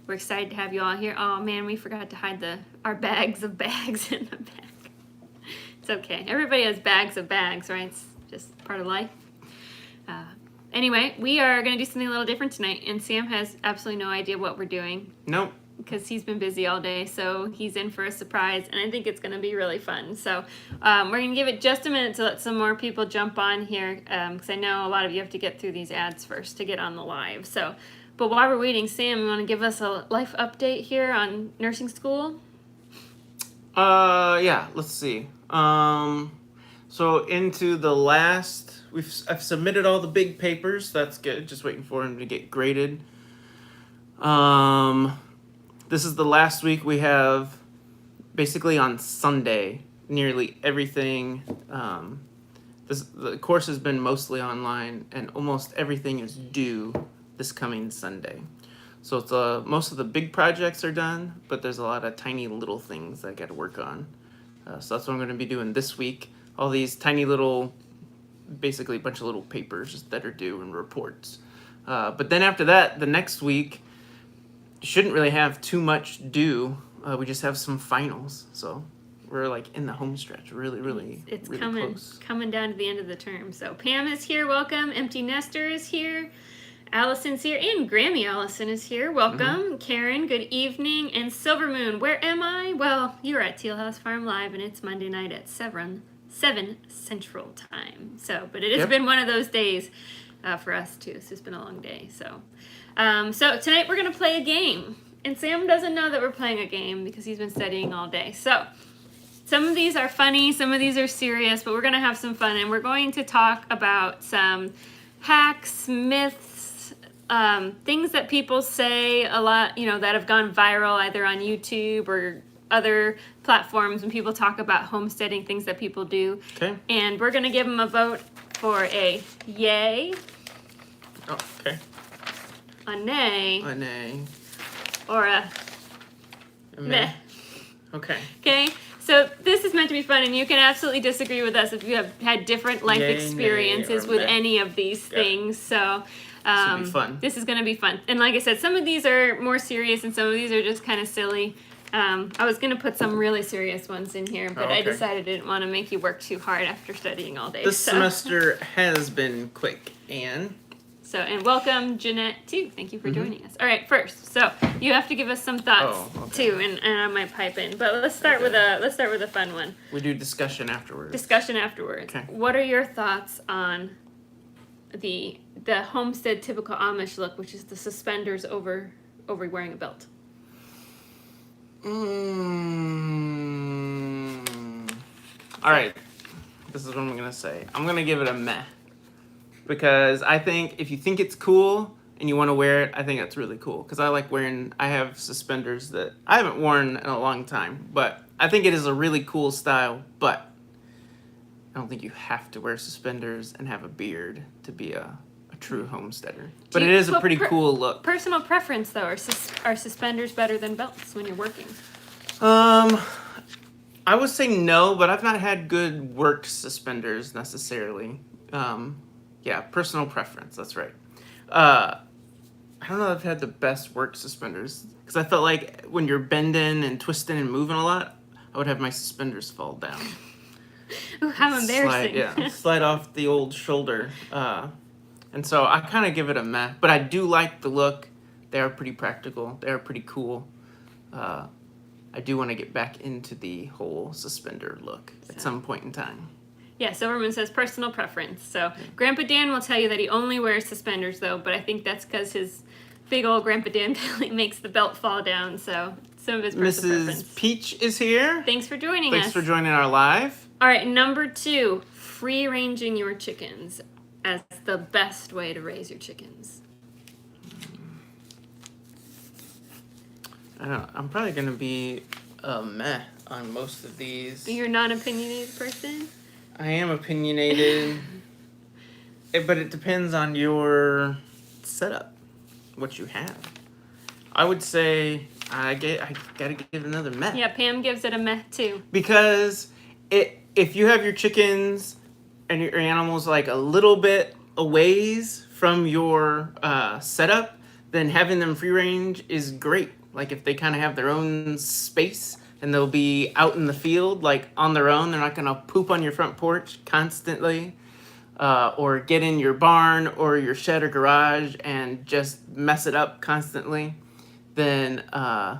We're excited to have you all here. Oh man, we forgot to hide our bags of bags in the back. It's okay. Everybody has bags of bags, right? It's just part of life. Anyway, we are going to do something a little different tonight, and Sam has absolutely no idea what we're doing. Nope. Because he's been busy all day, so he's in for a surprise, and I think it's going to be really fun. So we're going to give it just a minute to let some more people jump on here, because I know a lot of you have to get through these ads first to get on the live. So, but while we're waiting, Sam, you want to give us a life update here on nursing school? Yeah, let's see. So into the last, I've submitted all the big papers. That's good. Just waiting for them to get graded. This is the last week. We have basically on Sunday nearly everything. The course has been mostly online, and almost everything is due this coming Sunday. So it's most of the big projects are done, but there's a lot of tiny little things that I got to work on. So that's what I'm going to be doing this week. All these tiny little, basically a bunch of little papers that are due and reports. But then after that, the next week, shouldn't really have too much due. We just have some finals. So we're like in the home stretch, really it's really coming down to the end of the term. So Pam is here, welcome. Empty Nester is here. Allison's here, and Grammy Allison is here. Welcome. Mm-hmm. Karen, good evening. And Silver Moon, where am I? Well, you're at Teal House Farm Live, and it's Monday night at 7 Central Time. So, but it has been one of those days for us too. It's just been a long day. So, so tonight we're going to play a game. And Sam doesn't know that we're playing a game because he's been studying all day. So, some of these are funny, some of these are serious, but we're going to have some fun. And we're going to talk about some hacks, myths, things that people say a lot, that have gone viral either on YouTube or other platforms when people talk about homesteading, things that people do. Okay. And we're going to give them a vote for a yay. Oh, okay. A nay. A nay. Or a meh. Okay. Okay. So this is meant to be fun, and you can absolutely disagree with us if you have had different life experiences with any of these things. So this will be fun. This is going to be fun. And like I said, some of these are more serious, and some of these are just kind of silly. I was going to put some really serious ones in here, but I decided I didn't want to make you work too hard after studying all day. This semester has been quick, Anne. So, and welcome, Jeanette, too. Thank you for joining us. All right, first, so you have to give us some thoughts, too, and I might pipe in. But let's start with a fun one. We do discussion afterwards. Okay. What are your thoughts on the homestead typical Amish look, which is the suspenders over wearing a belt? All right. This is what I'm going to say. I'm going to give it a meh. Because I think if you think it's cool and you want to wear it, I think that's really cool. Because I have suspenders that I haven't worn in a long time. But I think it is a really cool style. But I don't think you have to wear suspenders and have a beard to be a true homesteader. But it is a pretty cool look. Personal preference, though. Are suspenders better than belts when you're working? I would say no, but I've not had good work suspenders necessarily. Yeah, personal preference. That's right. I don't know if I've had the best work suspenders because I felt like when you're bending and twisting and moving a lot, I would have my suspenders fall down. Ooh, how embarrassing! Slide off the old shoulder. And so I kind of give it a meh, but I do like the look. They are pretty practical. They are pretty cool. I do want to get back into the whole suspender look at some point in time. Yeah, Silverman says personal preference. So Grandpa Dan will tell you that he only wears suspenders, though, but I think that's because his big old Grandpa Dan belly makes the belt fall down, so some of his personal preference. Mrs. Peach is here. Thanks for joining us. Thanks for joining our live. All right, number 2, free-ranging your chickens as the best way to raise your chickens. I don't know. I'm probably going to be a meh on most of these. You're not an opinionated person? I am opinionated, but it depends on your setup, what you have. I would say I gotta give it another meh. Yeah, Pam gives it a meh too. Because if you have your chickens and your animals like a little bit a ways from your setup, then having them free range is great. Like if they kind of have their own space and they'll be out in the field, like on their own, they're not going to poop on your front porch constantly, or get in your barn or your shed or garage and just mess it up constantly, then I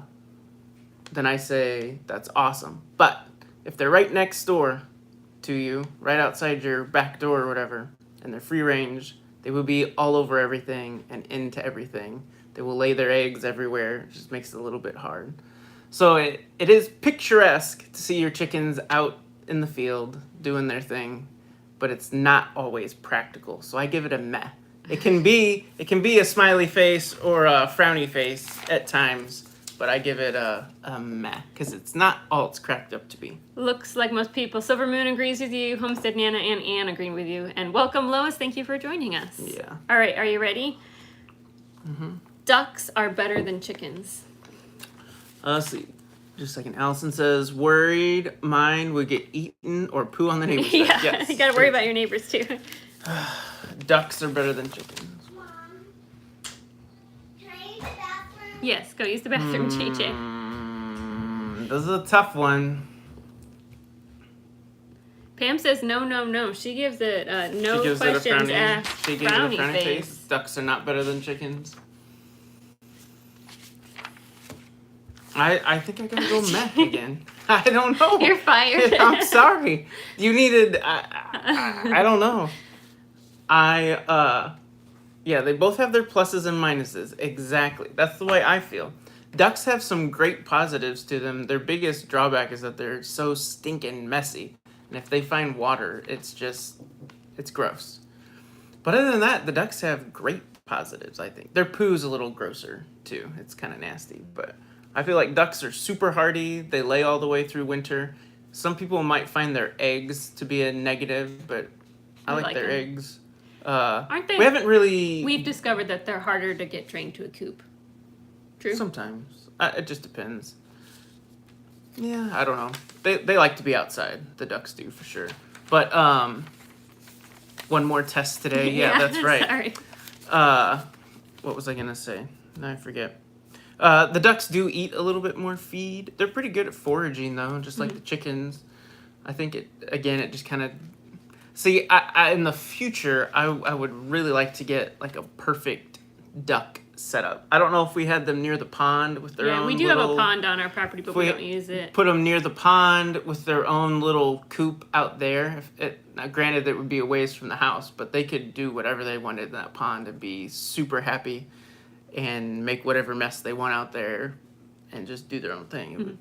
say that's awesome. But if they're right next door to you, right outside your back door or whatever, and they're free range, they will be all over everything and into everything. They will lay their eggs everywhere. It just makes it a little bit hard. So it is picturesque to see your chickens out in the field doing their thing, but it's not always practical. So I give it a meh. It can be a smiley face or a frowny face at times, but I give it a meh because it's not all it's cracked up to be. Looks like most people. Silver Moon agrees with you. Homestead Nana and Ann agree with you. And welcome, Lois. Thank you for joining us. Yeah. All right, are you ready? Mm-hmm. Ducks are better than chickens. Let's see. Just a second. Allison says, worried mine would get eaten or poo on the neighbor's bed. Yeah, Yes, you got to worry about your neighbors too. Ducks are better than chickens. Mom, can I use the bathroom? Yes, go use the bathroom, JJ. This is a tough one. Pam says no, no, no. She gives it no She gives it a questions frowny. asked. She gives it a Frowny frowny face. face. Ducks are not better than chickens. I think I gotta go meh again. I don't know. You're fired. I'm sorry. You needed. I don't know. Yeah, they both have their pluses and minuses. Exactly. That's the way I feel. Ducks have some great positives to them. Their biggest drawback is that they're so stinking messy. And if they find water, it's gross. But other than that, the ducks have great positives, I think. Their poo's a little grosser, too. It's kind of nasty. But I feel like ducks are super hardy. They lay all the way through winter. Some people might find their eggs to be a negative, but I like their them. eggs. Aren't they? We haven't really... We've discovered that they're harder to get trained to a coop. True? Sometimes. It just depends. Yeah, I don't know. They like to be outside. The ducks do, for sure. But, one more test today. Yeah, that's right. Sorry. What was I going to say? Now I forget. The ducks do eat a little bit more feed. They're pretty good at foraging, though, just like the chickens. I think it just kind of... See, I in the future, I would really like to get, like, a perfect duck setup. I don't know if we had them near the pond with their own we do little... have a pond on our property, but we don't use it. Put them near the pond with their own little coop out there. Now, granted, it would be a ways from the house, but they could do whatever they wanted in that pond and be super happy and make whatever mess they want out there and just do their own thing.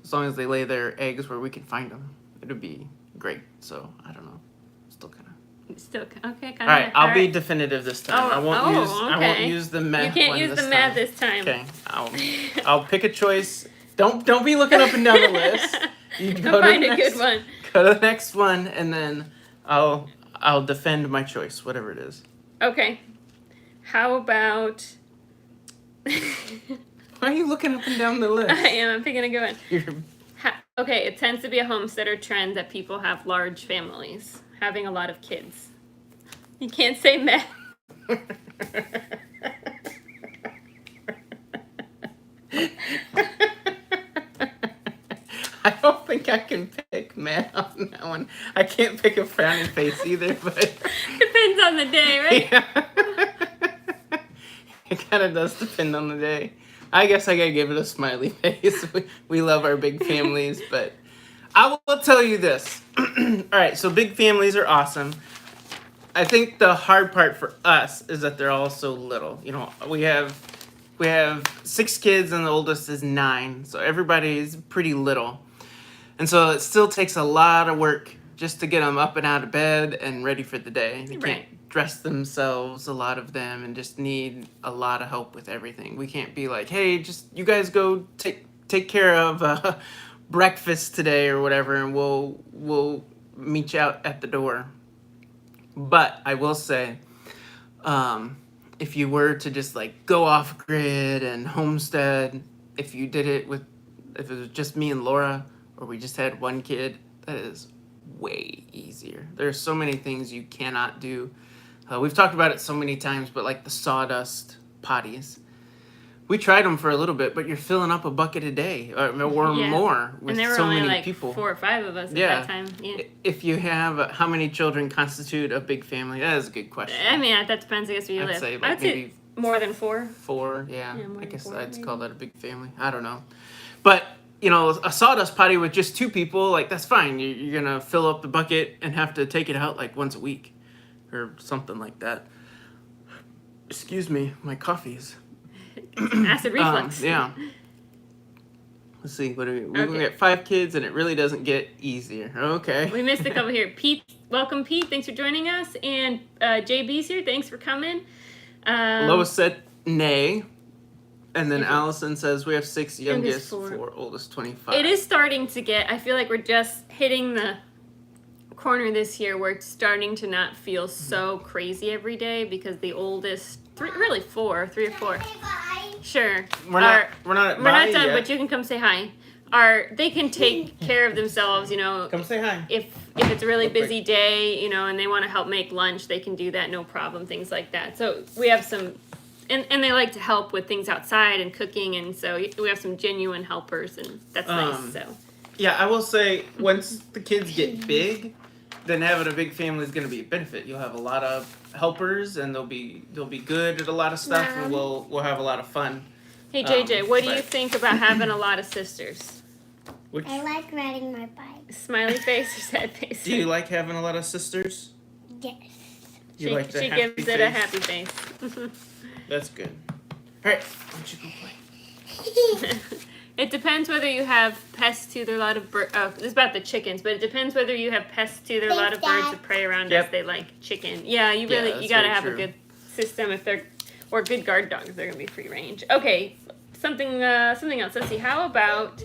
As long as they lay their eggs where we can find them, it would be great. So, I don't know. Still kind of... Okay, kind of. All right, I'll be definitive this time. I won't okay. use the meh. You can't one use this the meh time. this time. Okay, I'll pick a choice. Don't be looking up and down the list. You go Find to the a good one. Go to the next one, and then I'll defend my choice, whatever it is. Okay. How about... Why are you looking up and down the list? I am. I'm picking a good one. You're... Okay, it tends to be a homesteader trend that people have large families, having a lot of kids. You can't say meh. I don't think I can pick meh on that one. I can't pick a frowny face either, but... Depends on the day, right? Yeah. It kind of does depend on the day. I guess I gotta give it a smiley face. We love our big families, but I will tell you this. All right, so big families are awesome. I think the hard part for us is that they're all so little. You know, we have 6 kids and the oldest is 9, so everybody's pretty little. And so it still takes a lot of work just to get them up and out of bed and ready for the day. They can't dress themselves, a lot of them, and just need a lot of help with everything. We can't be like, hey, just you guys go take care of breakfast today or whatever, and we'll meet you out at the door. But I will say, if you were to just like go off grid and homestead, if you did it if it was just me and Laura, or we just had one kid, that is way easier. There are so many things you cannot do. We've talked about it so many times, but like the sawdust potties, We tried them for a little bit, but you're filling up a bucket a day or Yeah. more with And there were so only many like people. 4 or 5 of us at Yeah. that time. Yeah. If you have, how many children constitute a big family? That is a good question. I mean, that depends, I guess, where you I'd live. say, like, I'd say maybe more than 4. 4, yeah. Yeah, more I than guess 4, I'd maybe. call that a big family. I don't know. But, you know, a sawdust potty with just 2 people, like, that's fine. You're going to fill up the bucket and have to take it out, like, once a week or something like that. Excuse me, my coffee's. Acid reflux. Yeah. Let's see. What are we Okay. got 5 kids, and it really doesn't get easier. Okay. We missed a couple here. Pete, welcome, Pete. Thanks for joining us. And JB's here. Thanks for coming. Lois said nay, and then Okay. Allison says we have 6, youngest Youngest 4, oldest 25. It is starting to get, I feel like we're just hitting the corner this year where it's starting to not feel so crazy every day because the oldest, 3 or 4. Say bye. Sure. We're not. We're not. We're not done, yet. but you can come say hi. They can take care of themselves, you know. Come say hi. If it's a really Real quick. busy day, you know, and they want to help make lunch, they can do that, no problem, things like that. So we have some, and they like to help with things outside and cooking, and so we have some genuine helpers, and that's nice. So Yeah, I will say once the kids get big, then having a big family is going to be a benefit. You'll have a lot of helpers, and they'll be good at a lot of stuff, and we'll have a lot of fun. hey JJ, what do you but- think about having a lot of sisters? Which I like riding my bike. Smiley face or sad face? do you like having a lot of sisters? Yes. You she like the she happy gives it a face? happy face. That's good. All right, why don't you go play? It depends whether you have pests too. There are a lot of birds. Oh, this is about the chickens, but it depends whether you have pests too. There are a lot of Thanks, birds Dad. that prey around Yep. us. They like chicken. Yeah, you Yeah, really that's you gotta very have true. a good system if they're or good guard dogs. They're gonna be free range. Okay, something else. Let's see. How about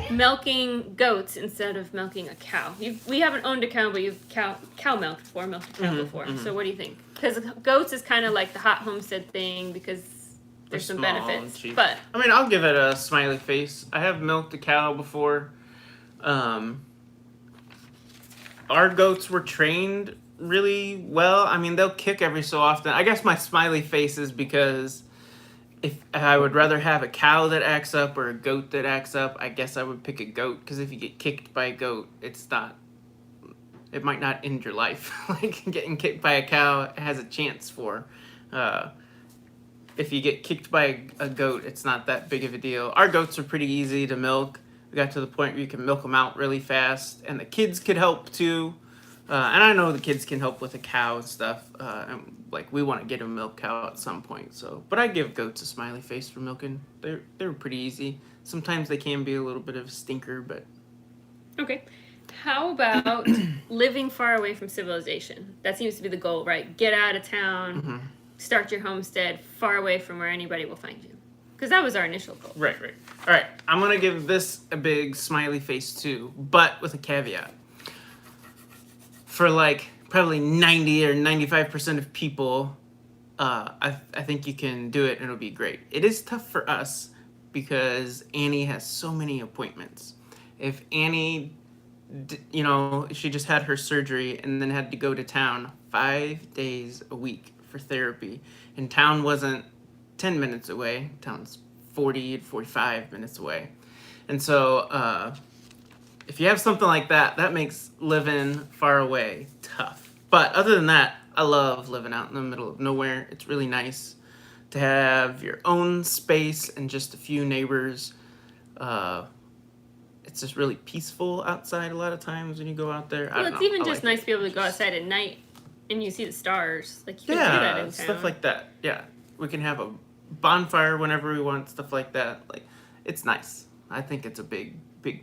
milking goats instead of milking a cow? We haven't owned a cow, but you've cow milked before, milked a cow Mhm, before. mhm. So what do you think? Because goats is kind of like the hot homestead thing because They're there's some small and benefits, cheap. but I mean, I'll give it a smiley face. I have milked a cow before. Our goats were trained really well. I mean, they'll kick every so often. I guess my smiley face is because if I would rather have a cow that acts up or a goat that acts up, I guess I would pick a goat, because if you get kicked by a goat, it might not end your life. Like getting kicked by a cow has a chance for. If you get kicked by a goat, it's not that big of a deal. Our goats are pretty easy to milk. We got to the point where you can milk them out really fast, and the kids could help too. And I know the kids can help with a cow and stuff. And like we want to get a milk cow at some point. So, but I give goats a smiley face for milking. They're pretty easy. Sometimes they can be a little bit of a stinker, but okay. How about living far away from civilization? That seems to be the goal, right? Get out of town, start your homestead far away from where anybody will find you. Because that was our initial goal. right. All right, I'm gonna give this a big smiley face too, but with a caveat. For like probably 90 or 95% of people, I think you can do it and it'll be great. It is tough for us because Annie has so many appointments. If Annie, she just had her surgery and then had to go to town 5 days a week for therapy, and town wasn't 10 minutes away. Town's 40 to 45 minutes away. And so if you have something like that, that makes living far away tough. But other than that, I love living out in the middle of nowhere. It's really nice to have your own space and just a few neighbors. It's just really peaceful outside a lot of times when you go out there. I Well, don't it's know. even I just like nice it. to be able to go outside at night and you see the stars. Like you can do that in town. Stuff like that. Yeah, we can have a bonfire whenever we want. Stuff like that. Like, it's nice. I think it's a big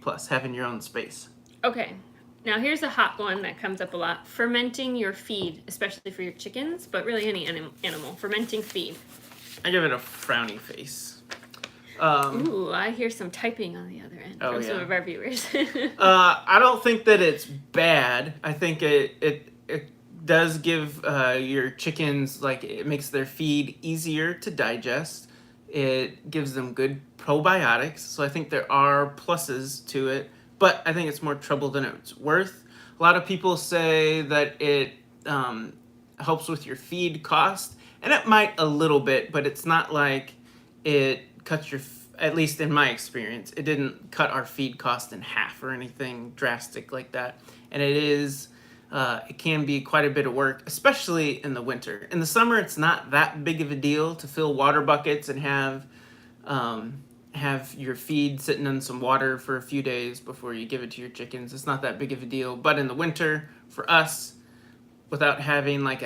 plus having your own space. Okay. Now here's a hot one that comes up a lot. Fermenting your feed, especially for your chickens, but really any animal. Fermenting feed. I give it a frowny face. Ooh, I hear some typing on the other end Oh, from some yeah. of our viewers. I don't think that it's bad. I think it does give your chickens, like, it makes their feed easier to digest. It gives them good probiotics, so I think there are pluses to it, but I think it's more trouble than it's worth. A lot of people say that it helps with your feed cost, and it might a little bit, but it's not like it cut your, at least in my experience, it didn't cut our feed cost in half or anything drastic like that. And it can be quite a bit of work, especially in the winter. In the summer, it's not that big of a deal to fill water buckets and have your feed sitting in some water for a few days before you give it to your chickens. It's not that big of a deal. But in the winter, for us, without having like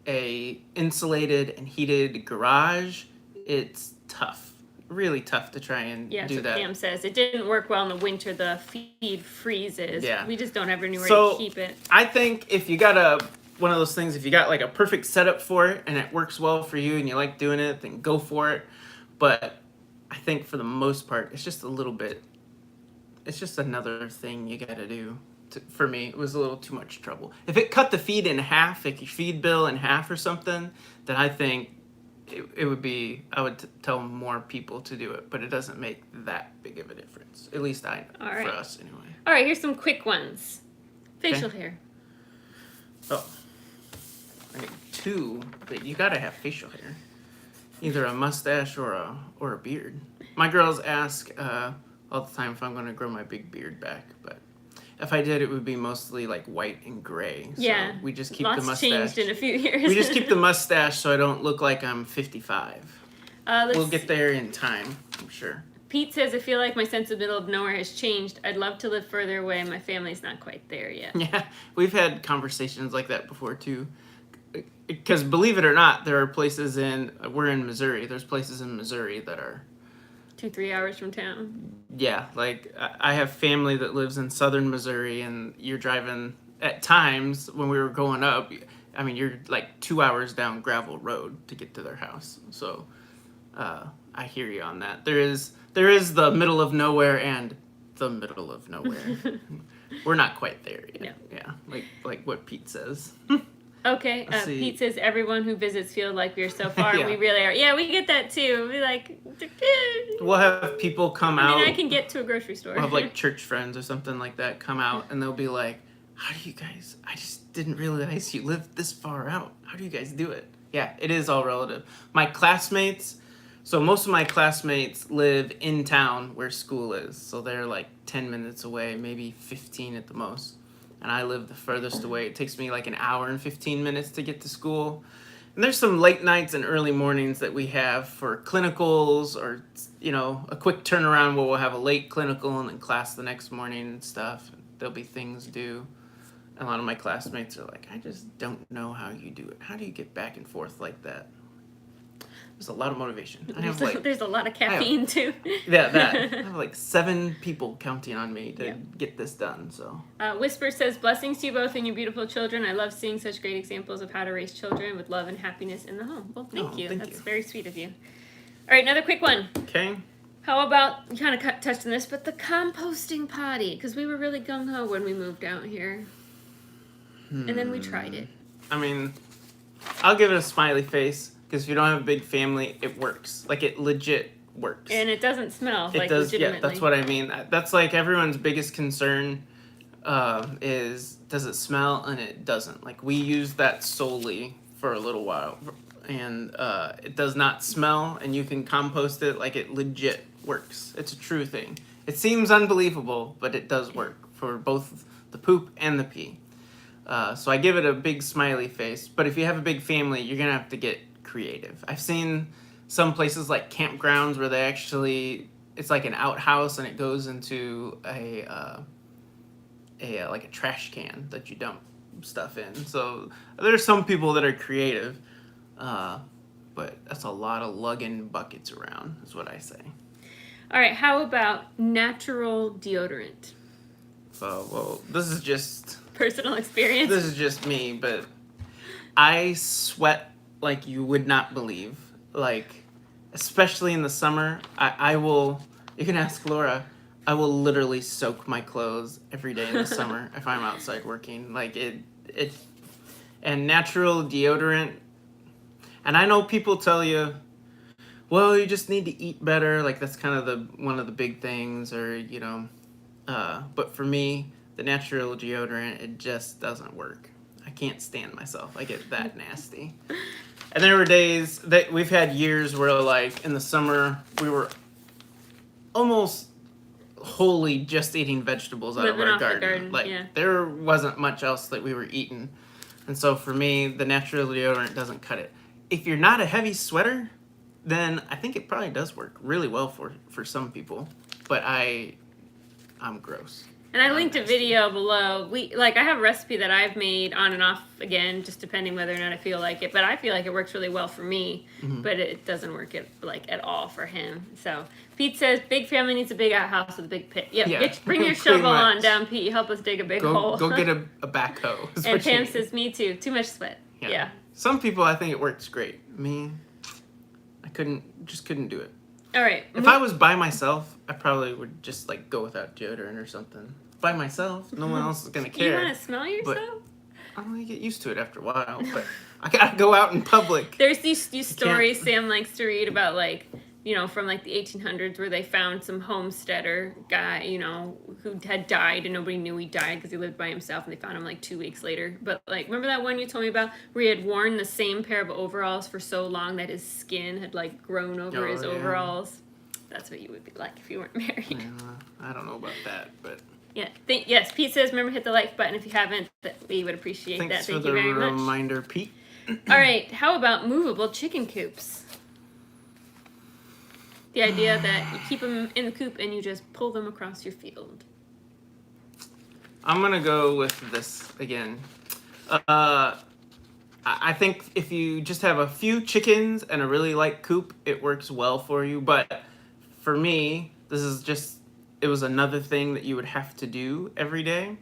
a insulated and heated garage, it's tough. Really tough to try and do that. Pam says it didn't work well in the winter. The feed freezes. Yeah. We just don't have anywhere to keep it. I think if you got one of those things, if you got like a perfect setup for it and it works well for you and you like doing it, then go for it. But I think for the most part, it's just a little bit, it's just another thing you got to do. For me, it was a little too much trouble. If it cut the feed in half, like your feed bill in half or something, then I think it would be, I would tell more people to do it, but it doesn't make that big of a difference. At least I know, for us anyway. All right, here's some quick ones. Facial hair. Oh, I need 2, but you gotta have facial hair. Either a mustache or a beard. My girls ask all the time if I'm gonna grow my big beard back, but if I did, it would be mostly like white and gray. So we just keep the mustache. Changed in a few years. We just keep the mustache so I don't look like I'm 55. We'll get there in time, I'm sure. Pete says, I feel like my sense of middle of nowhere has changed. I'd love to live further away. My family's not quite there yet. Yeah, we've had conversations like that before too. Because believe it or not, there are places we're in Missouri. There's places in Missouri that are 2-3 hours from town. Yeah, like I have family that lives in southern Missouri, and you're driving at times when we were growing up. I mean, you're like 2 hours down gravel road to get to their house. So I hear you on that. There is the middle of nowhere and the middle of nowhere. We're not quite there yet. No. Yeah, like what Pete says. Okay, Pete says everyone who visits feel like we're so far, and we really are. Yeah, we get that too. We like. We'll have people come out. I mean, I can get to a grocery store. We'll have like church friends or something like that come out, and they'll be like, "How do you guys? I just didn't realize you lived this far out. How do you guys do it?" Yeah, it is all relative. My classmates. So most of my classmates live in town where school is, so they're like 10 minutes away, maybe 15 at the most. And I live the furthest away. It takes me like an hour and 15 minutes to get to school. And there's some late nights and early mornings that we have for clinicals or, a quick turnaround where we'll have a late clinical and then class the next morning and stuff. There'll be things due. A lot of my classmates are like, I just don't know how you do it. How do you get back and forth like that? There's a lot of motivation. There's a lot of caffeine too. Yeah, that. I have like 7 people counting on me to get this done. So. Whisper says, blessings to you both and your beautiful children. I love seeing such great examples of how to raise children with love and happiness in the home. Well, thank you. That's very sweet of you. All right, another quick one. Okay. How about, you kind of touched on this, but the composting potty, because we were really gung-ho when we moved out here. And then we tried it. I mean, I'll give it a smiley face. Because if you don't have a big family, it works. Like, it legit works. And it doesn't smell, legitimately. Yeah, that's what I mean. That's, like, everyone's biggest concern is, does it smell? And it doesn't. Like, we used that solely for a little while. And it does not smell, and you can compost it. Like, it legit works. It's a true thing. It seems unbelievable, but it does work for both the poop and the pee. So I give it a big smiley face. But if you have a big family, you're going to have to get creative. I've seen some places like campgrounds where they actually, it's like an outhouse and it goes into a trash can that you dump stuff in. So there's some people that are creative, but that's a lot of lugging buckets around is what I say. All right, how about natural deodorant? Well, this is just personal experience. This is just me, but I sweat like you would not believe. Like, especially in the summer, I will, you can ask Laura, I will literally soak my clothes every day in the summer if I'm outside working. Like, and natural deodorant, and I know people tell you, well, you just need to eat better, like that's kind of one of the big things, or, but for me, the natural deodorant, it just doesn't work. I can't stand myself. I get that nasty. And there were days that we've had years where, like, in the summer, we were almost wholly just eating vegetables out of Living our off the garden. garden, Like yeah. there wasn't much else that we were eating. And so for me, the natural deodorant doesn't cut it. If you're not a heavy sweater, then I think it probably does work really well for some people. But I'm gross. And I linked a video below. I have a recipe that I've made on and off again, just depending whether or not I feel like it. But I feel like it works really well for me, but it doesn't work at all for him. So Pete says, "Big family needs a big outhouse with a big pit." Yep, Yeah, bring your pretty shovel on much. down, Pete. Help us dig a big hole. Go get a backhoe. is And what you Pam need. says, "Me too. Too much sweat." Yeah. Some people, I think it works great. Me, I couldn't do it. All right. If I was by myself, I probably would just like go without deodorant or something. By myself, no one else is gonna care. You want to smell yourself? I don't really get used to it after a while, but I gotta go out in public. There's these stories Sam likes to read about, like, from like the 1800s where they found some homesteader guy, who had died and nobody knew he died because he lived by himself, and they found him like 2 weeks later. But like, remember that one you told me about where he had worn the same pair of overalls for so long that his skin had like grown over his overalls? That's what you would be like if you weren't married. I don't know about that, but Yeah. Yes, Pete says, remember, hit the like button if you haven't. We would appreciate that. thanks Thank for you the very much. reminder, Pete. All right, how about movable chicken coops? The idea that you keep them in the coop and you just pull them across your field. I'm gonna go with this again. I think if you just have a few chickens and a really light coop, it works well for you. But for me, it was another thing that you would have to do every day,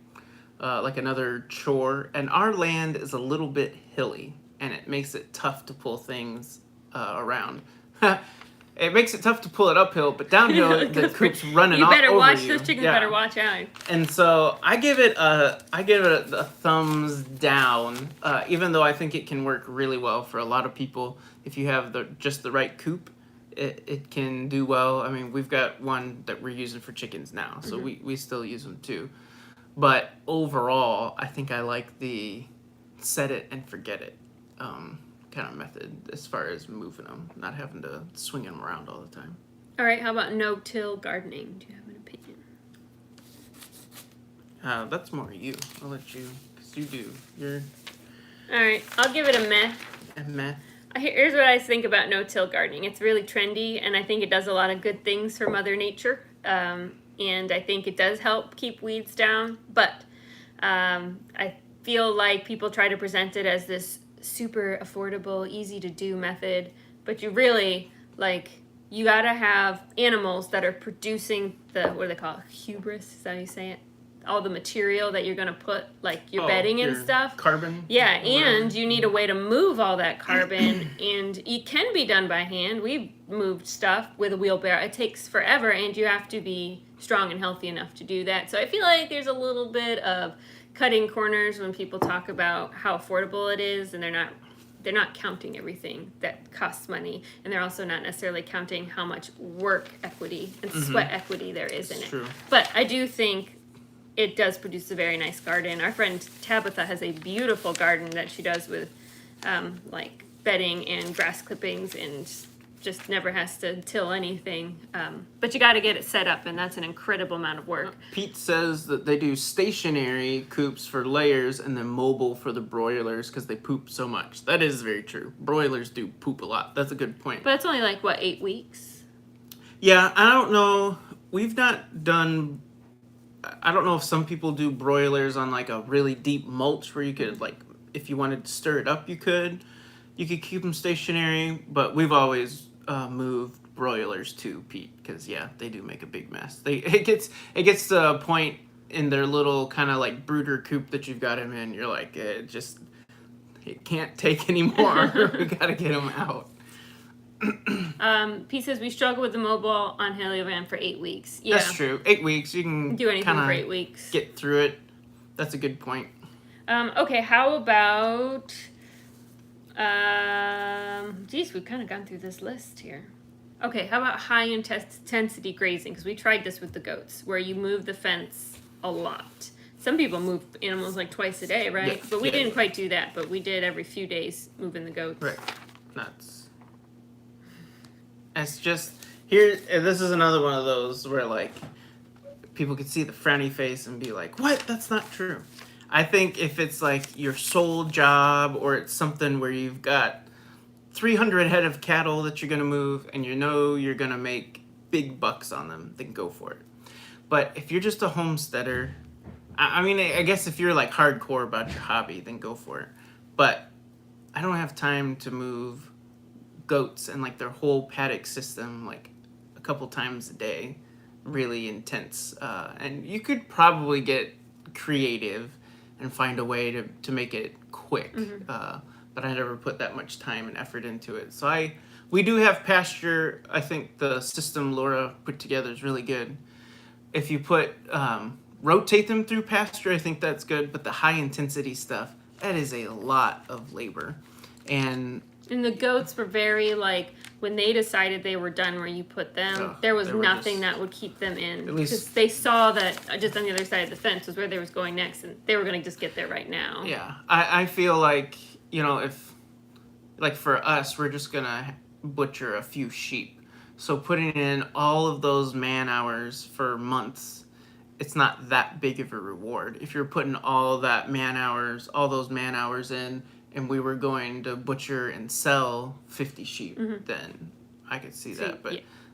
like another chore. And our land is a little bit hilly, and it makes it tough to pull things around. It makes it tough to pull it uphill, but downhill the coop's running You all better over watch you. those chickens. Yeah. Better watch out. And so I give it a thumbs down, even though I think it can work really well for a lot of people. If you have just the right coop, it can do well. I mean, we've got one that we're using for chickens now, so we still use them too. But overall, I think I like the set it and forget it kind of method as far as moving them, not having to swing them around all the time. All right, how about no-till gardening? Do you have an opinion? That's more you. I'll let you, because you do. You're All right, I'll give it a meh. a meh. Here's what I think about no-till gardening. It's really trendy, and I think it does a lot of good things for Mother Nature. And I think it does help keep weeds down. But I feel like people try to present it as this super affordable, easy to do method. But you really, you gotta have animals that are producing what do they call it? Hubris, is that how you say it? All the material that you're gonna put, your bedding and your stuff. Carbon. Yeah, and you need a way to move all that carbon, and it can be done by hand. We've moved stuff with a wheelbarrow. It takes forever, and you have to be strong and healthy enough to do that. So I feel like there's a little bit of cutting corners when people talk about how affordable it is, and they're not counting everything that costs money, and they're also not necessarily counting how much work equity and sweat equity there is in it. True. But I do think it does produce a very nice garden. Our friend Tabitha has a beautiful garden that she does with bedding and grass clippings, and just never has to till anything. But you got to get it set up, and that's an incredible amount of work. Pete says that they do stationary coops for layers and then mobile for the broilers because they poop so much. That is very true. Broilers do poop a lot. That's a good point. But it's only 8 weeks? Yeah, I don't know. We've not done... I don't know if some people do broilers on a really deep mulch where you could if you wanted to stir it up, you could keep them stationary, but we've always moved broilers too, Pete, because they do make a big mess. It gets to a point in their little kind of brooder coop that you've got them in. You're like, it can't take anymore. We gotta get them out. Pete says we struggle with the mobile on Haley Van for 8 weeks. Yeah, That's true. 8 weeks, you can do anything kinda for 8 weeks. get through it. That's a good point. Okay, how about... we've kind of gone through this list here. Okay, how about high intensity grazing? Because we tried this with the goats, where you move the fence a lot. Some people move animals twice a day, right? Yeah, But we yeah. didn't quite do that, but we did every few days moving the goats. Right. It's just, Here, and this is another one of those where like people could see the frowny face and be like, "What? That's not true." I think if it's like your sole job or it's something where you've got 300 head of cattle that you're gonna move and you know you're gonna make big bucks on them, then go for it. But if you're just a homesteader, I mean, I guess if you're like hardcore about your hobby, then go for it. But I don't have time to move goats and like their whole paddock system like a couple times a day, really intense. And you could probably get creative and find a way to make it quick. But I never put that much time and effort into it. So we do have pasture. I think the system Laura put together is really good. If you rotate them through pasture, I think that's good. But the high intensity stuff, that is a lot of labor. And the goats were very like, when they decided they were done where you put them, there was nothing that would keep them in. Because they saw that just on the other side of the fence was where they was going next, and they were going to just get there right now. Yeah, I feel like, if, like for us, we're just going to butcher a few sheep. So putting in all of those man hours for months, it's not that big of a reward. If you're putting all those man hours in, and we were going to butcher and sell 50 sheep, then I could see that.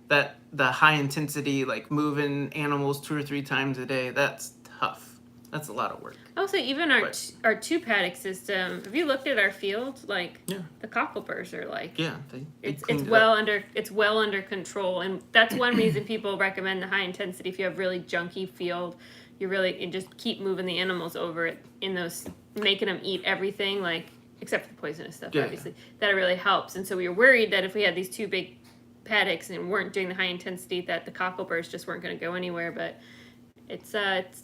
But the high intensity, like moving animals 2 or 3 times a day, that's tough. That's a lot of work. Also, even our 2-paddock system, have you looked at our field? Like, the cockleburrs are like... Yeah, it's well under control. And that's one reason people recommend the high intensity. If you have really junky field, you just keep moving the animals over it in those, making them eat everything, like, except for the poisonous stuff, obviously. That really helps. And so we were worried that if we had these 2 big paddocks and weren't doing the high intensity, that the cockleburrs just weren't going to go anywhere. But it's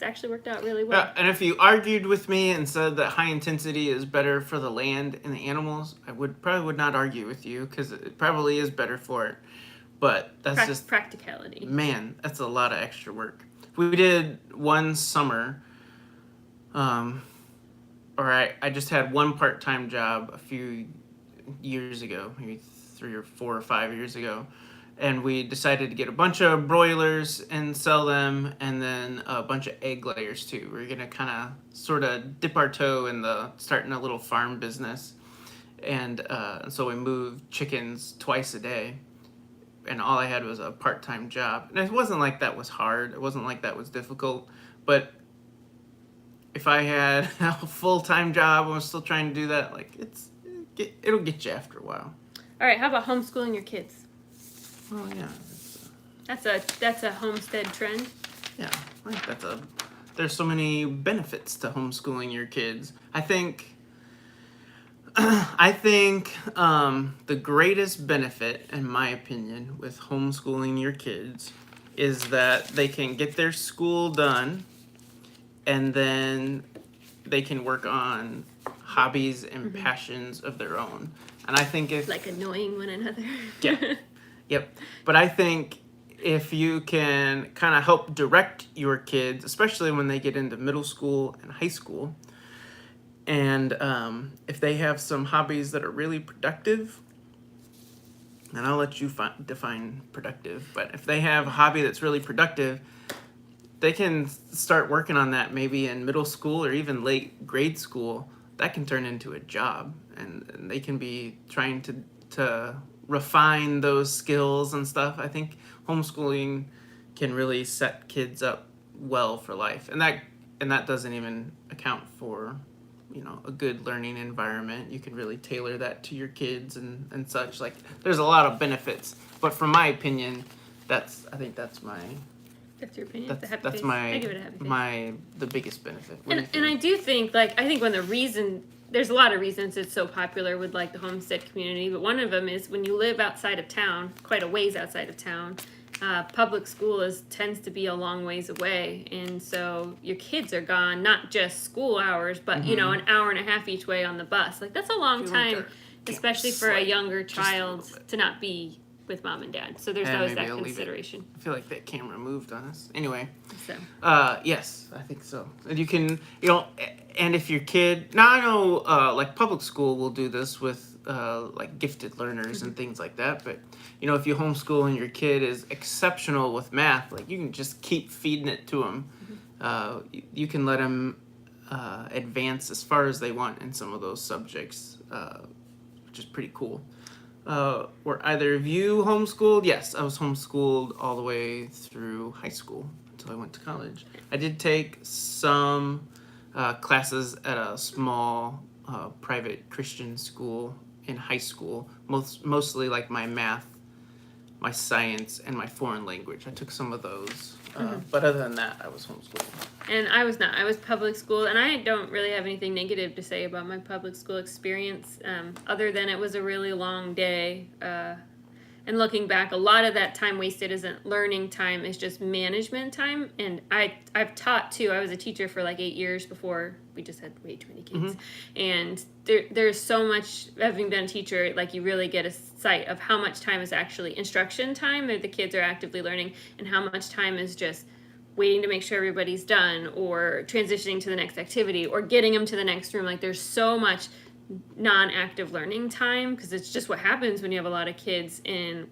actually worked out really well. And if you argued with me and said that high intensity is better for the land and the animals, I probably would not argue with you, because it probably is better for it. But that's just practicality. Man, that's a lot of extra work. We did one summer. I just had one part-time job a few years ago, maybe 3 or 4 or 5 years ago, and we decided to get a bunch of broilers and sell them, and then a bunch of egg layers too. We're gonna kind of sort of dip our toe in starting a little farm business, and so we moved chickens twice a day, and all I had was a part-time job. And it wasn't like that was hard. It wasn't like that was difficult, but if I had a full-time job and was still trying to do that, like it'll get you after a while. All right, how about homeschooling your kids? Oh yeah, that's a homestead trend. Yeah, I think there's so many benefits to homeschooling your kids. I think the greatest benefit, in my opinion, with homeschooling your kids is that they can get their school done, and then they can work on hobbies and passions of their own. And I think like annoying one another. Yeah. Yep. But I think if you can kind of help direct your kids, especially when they get into middle school and high school, and if they have some hobbies that are really productive, and I'll let you define productive, but if they have a hobby that's really productive, they can start working on that maybe in middle school or even late grade school. That can turn into a job, and they can be trying to refine those skills and stuff. I think homeschooling can really set kids up well for life, and that doesn't even account for a good learning environment. You can really tailor that to your kids and such. Like, there's a lot of benefits, but from my opinion, that's my. That's your opinion. That's I give it a happy face. The biggest benefit. And I do think, I think there's a lot of reasons it's so popular with the homestead community, but one of them is when you live outside of town, quite a ways outside of town, public school tends to be a long ways away, and so your kids are gone not just school hours, but an hour and a half each way on the bus. That's a long time, especially for a younger child, to not be with mom and dad. So there's Yeah, always maybe that I'll leave it. consideration. I feel like that camera moved on us. Anyway, So yes, I think so. And you can, and if your kid, now I know, like public school will do this with like gifted learners and things like that. But if you homeschool and your kid is exceptional with math, like you can just keep feeding it to them. You can let them advance as far as they want in some of those subjects, which is pretty cool. Were either of you homeschooled? Yes, I was homeschooled all the way through high school until I went to college. I did take some classes at a small private Christian school in high school, mostly like my math, my science, and my foreign language. I took some of those. But other than that, I was homeschooled. And I was not. I was public school, and I don't really have anything negative to say about my public school experience, other than it was a really long day. And looking back, a lot of that time wasted isn't learning time, it's just management time. And I've taught too. I was a teacher for like 8 years before we just had way too many kids. And there's so much, having been a teacher, like you really get a sight of how much time is actually instruction time that the kids are actively learning, and how much time is just waiting to make sure everybody's done, or transitioning to the next activity, or getting them to the next room. Like there's so much non-active learning time, because it's just what happens when you have a lot of kids in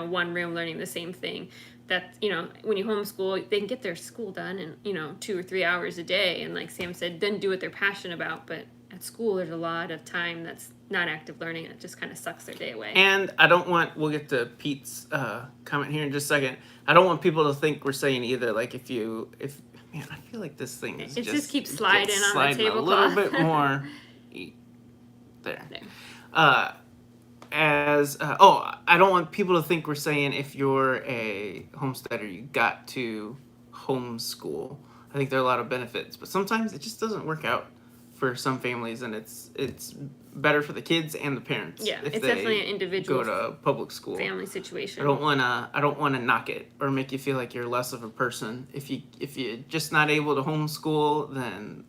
one room learning the same thing. That when you homeschool, they can get their school done in 2 or 3 hours a day, and like Sam said, then do what they're passionate about. But at school, there's a lot of time that's not active learning, and it just kind of sucks their day away. And I don't want, we'll get to Pete's comment here in just a second. I don't want people to think we're saying either, like man, I feel like this thing is just keeps sliding on the sliding a tablecloth. little bit more. There. I don't want people to think we're saying if you're a homesteader, you got to homeschool. I think there are a lot of benefits, but sometimes it just doesn't work out for some families, and it's better for the kids and the parents. Yeah, if it's they definitely an individual go to public school. family situation. I don't want to knock it or make you feel like you're less of a person. If you're just not able to homeschool, then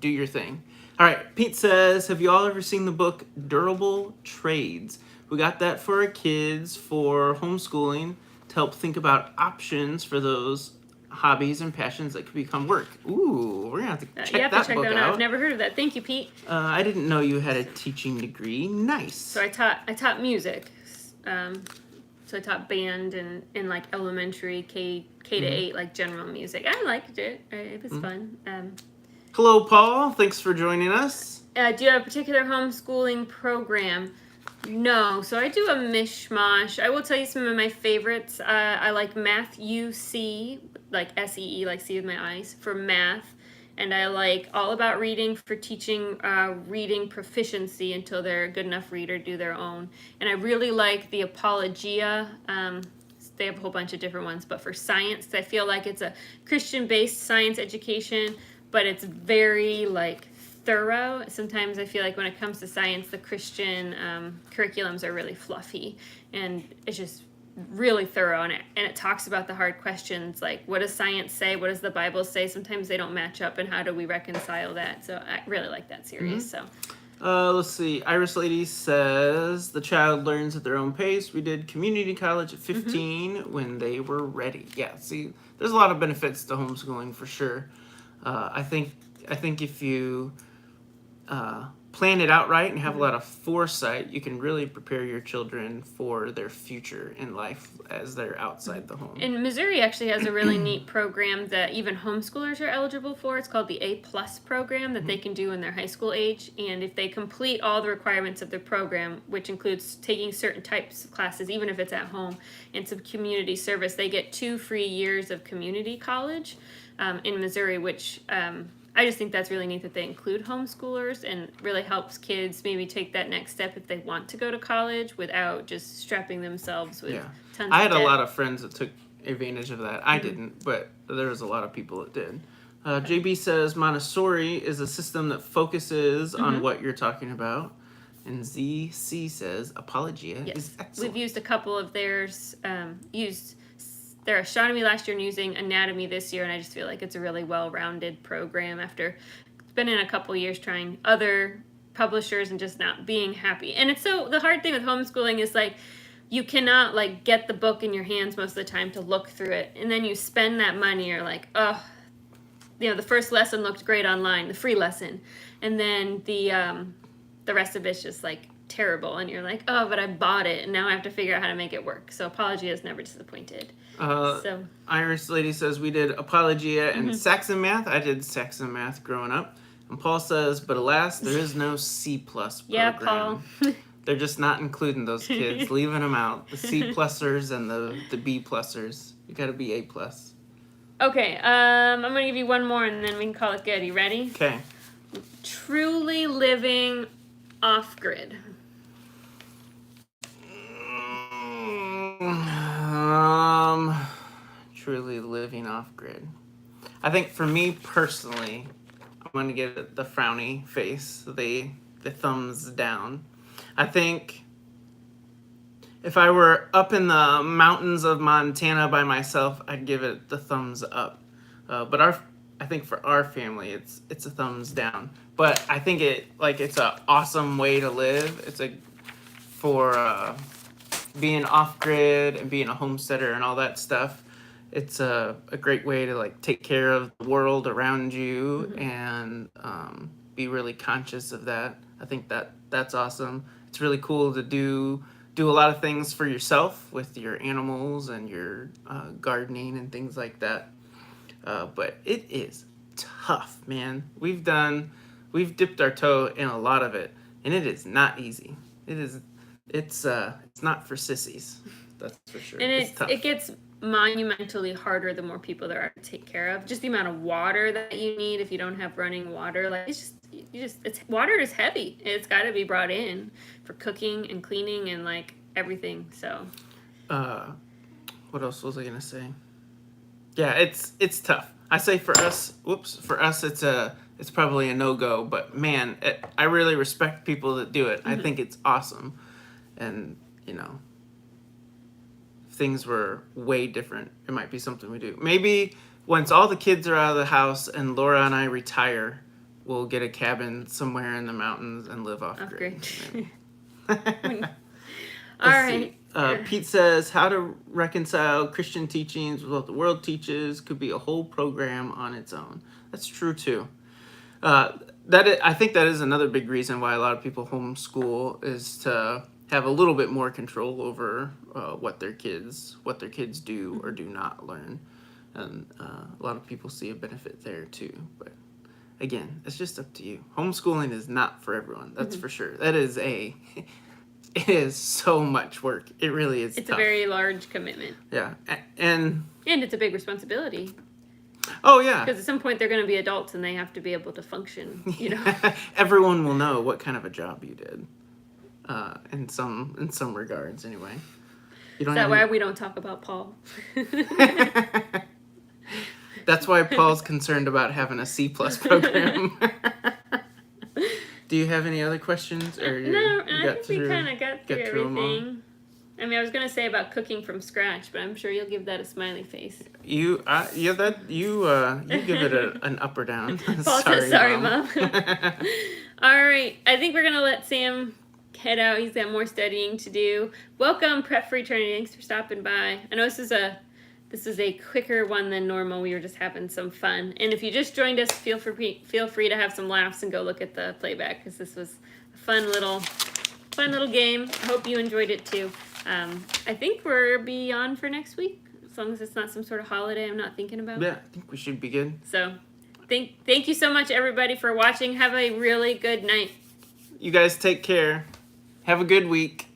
do your thing. All right, Pete says, have you all ever seen the book Durable Trades? We got that for our kids for homeschooling to help think about options for those hobbies and passions that could become work. Ooh, we're going to have to check that book out. I've never heard of that. Thank you, Pete. I didn't know you had a teaching degree. Nice. So I taught music. So I taught band in like elementary, K to 8, like general music. I liked it. It was fun. Hello, Paul. Thanks for joining us. Do you have a particular homeschooling program? No. So I do a mishmash. I will tell you some of my favorites. I like Math UC, like SEE, like see with my eyes, for math. And I like All About Reading for teaching reading proficiency until they're a good enough reader, do their own. And I really like the Apologia. They have a whole bunch of different ones. But for science, I feel like it's a Christian-based science education, but it's very thorough. Sometimes I feel like when it comes to science, the Christian curriculums are really fluffy, and it's just really thorough, and it talks about the hard questions, like what does science say, what does the Bible say. Sometimes they don't match up, and how do we reconcile that? So I really like that series. Let's see. Iris Lady says the child learns at their own pace. We did community college at 15 when they were ready. Yeah, see, there's a lot of benefits to homeschooling for sure. I think if you plan it out right and have a lot of foresight, you can really prepare your children for their future in life as they're outside the home. And Missouri actually has a really neat program that even homeschoolers are eligible for. It's called the A+ program that they can do in their high school age. And if they complete all the requirements of the program, which includes taking certain types of classes, even if it's at home, and some community service, they get 2 free years of community college in Missouri, which I just think that's really neat that they include homeschoolers, and really helps kids maybe take that next step if they want to go to college without just strapping themselves with tons I of had debt. a lot of friends that took advantage of that. I didn't, but there was a lot of people that did. JB says Montessori is a system that focuses on what you're talking about. And ZC says Apologia is excellent. We've used a couple of theirs, used their astronomy last year and using anatomy this year, and I just feel like it's a really well-rounded program after spending a couple years trying other publishers and just not being happy. And it's so, the hard thing with homeschooling is you cannot like get the book in your hands most of the time to look through it, and then you spend that money. You're like, oh, the first lesson looked great online, the free lesson, and then the rest of it's just like terrible, and you're like, oh, but I bought it, and now I have to figure out how to make it work. So Apologia is never disappointed. So Irish lady says we did Apologia and Saxon math. I did Saxon math growing up. And Paul says, but alas, there is no C+ program. Yeah, Paul. They're just not including those kids, leaving them out. The C+ers and the B+ers. You gotta be A+. Okay, I'm gonna give you one more, and then we can call it good. You ready? Okay. Truly living off-grid. Truly living off-grid. I think for me personally, I'm going to give it the frowny face, the thumbs down. I think if I were up in the mountains of Montana by myself, I'd give it the thumbs up. But I think for our family, it's a thumbs down. But I think it's an awesome way to live. It's for being off-grid and being a homesteader and all that stuff. It's a great way to like take care of the world around you and be really conscious of that. I think that's awesome. It's really cool to do a lot of things for yourself with your animals and your gardening and things like that. But it is tough, man. We've dipped our toe in a lot of it, and it is not easy. It's not for sissies. That's for sure. And it's tough. It gets monumentally harder the more people there are to take care of. Just the amount of water that you need if you don't have running water, like water is heavy. It's got to be brought in for cooking and cleaning and like everything. So what else was I gonna say? Yeah, it's tough. I say for us it's probably a no-go, but man, I really respect people that do it. I think it's awesome. And if things were way different, it might be something we do. Maybe once all the kids are out of the house and Laura and I retire, we'll get a cabin somewhere in the mountains and live off-grid. All right. Pete says, how to reconcile Christian teachings with what the world teaches could be a whole program on its own. That's true, too. I think that is another big reason why a lot of people homeschool, is to have a little bit more control over what their kids do or do not learn. And a lot of people see a benefit there, too. But again, it's just up to you. Homeschooling is not for everyone. That's for sure. It is so much work. It really is. It's tough. a very large commitment. Yeah, and it's a big responsibility. Oh yeah. Because at some point they're going to be adults and they have to be able to function. Everyone will know what kind of a job you did. In some regards, anyway. Is that why we don't talk about Paul? That's why Paul's concerned about having a C+ program. Do you have any other questions? Or no, I think we kind of got through everything. I mean, I was gonna say about cooking from scratch, but I'm sure you'll give that a smiley face. You give it an up or down. Paul says, "Sorry, Mom." All right, I think we're gonna let Sam head out. He's got more studying to do. Welcome, Prep for Eternity. Thanks for stopping by. I know this is a quicker one than normal. We were just having some fun. And if you just joined us, feel free to have some laughs and go look at the playback, because this was a fun little game. I hope you enjoyed it too. I think we're beyond for next week, as long as it's not some sort of holiday I'm not thinking about. Yeah, I think we should be good. So thank you so much, everybody, for watching. Have a really good night. You guys take care. Have a good week.